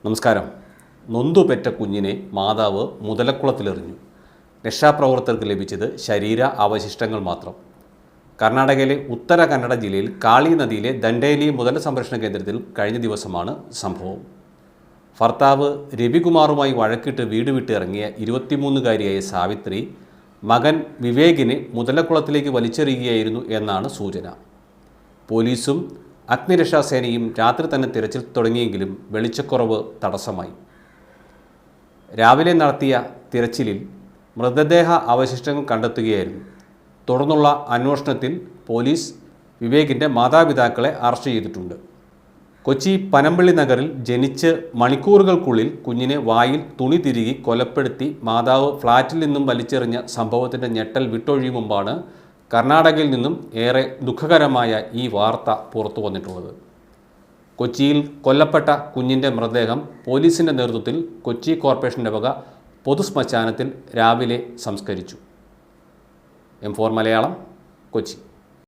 നമസ്കാരം. നൊന്തുപെറ്റ കുഞ്ഞിനെ മാതാവ് മുതലക്കുളത്തിലെറിഞ്ഞു. രക്ഷാപ്രവർത്തകർക്ക് ലഭിച്ചത് ശരീര അവശിഷ്ടങ്ങൾ മാത്രം. കർണാടകയിലെ ഉത്തര കന്നഡ ജില്ലയിൽ കാളി നദിയിലെ ദണ്ഡേലി മുതല സംരക്ഷണ കേന്ദ്രത്തിൽ കഴിഞ്ഞ ദിവസമാണ് സംഭവം. ഭർത്താവ് രവികുമാറുമായി വഴക്കിട്ട് വീട് വിട്ട് ഇറങ്ങിയ 23-കാരിയായ സാവിത്രി മകൻ വിവേകിനെ മുതലക്കുളത്തിലേക്ക് വലിച്ചെറിയുകയായിരുന്നു എന്നാണ് സൂചന. പോലീസും അഗ്നിരക്ഷാസേനയും രാത്രി തന്നെ തിരച്ചിൽ തുടങ്ങിയെങ്കിലും വെളിച്ചക്കുറവ് തടസ്സമായി. രാവിലെ നടത്തിയ തിരച്ചിലിൽ മൃതദേഹ അവശിഷ്ടങ്ങൾ കണ്ടെത്തുകയായിരുന്നു. തുടർന്നുള്ള അന്വേഷണത്തിൽ പോലീസ് വിവേകിൻ്റെ മാതാപിതാക്കളെ അറസ്റ്റ് ചെയ്തിട്ടുണ്ട്. കൊച്ചി പനമ്പള്ളി നഗറിൽ ജനിച്ച് മണിക്കൂറുകൾക്കുള്ളിൽ കുഞ്ഞിനെ വായിൽ തുണി തിരുകി കൊലപ്പെടുത്തി മാതാവ് ഫ്ളാറ്റിൽ നിന്നും വലിച്ചെറിഞ്ഞ സംഭവത്തിൻ്റെ ഞെട്ടൽ വിട്ടൊഴിയും മുമ്പാണ് കർണാടകയിൽ നിന്നും ഏറെ ദുഃഖകരമായ ഈ വാർത്ത പുറത്തു വന്നിട്ടുള്ളത്. കൊച്ചിയിൽ കൊല്ലപ്പെട്ട കുഞ്ഞിൻ്റെ മൃതദേഹം പോലീസിൻ്റെ നേതൃത്വത്തിൽ കൊച്ചി കോർപ്പറേഷൻ്റെ വക പൊതുശ്മശാനത്തിൽ രാവിലെ സംസ്കരിച്ചു. M4 മലയാളം, കൊച്ചി.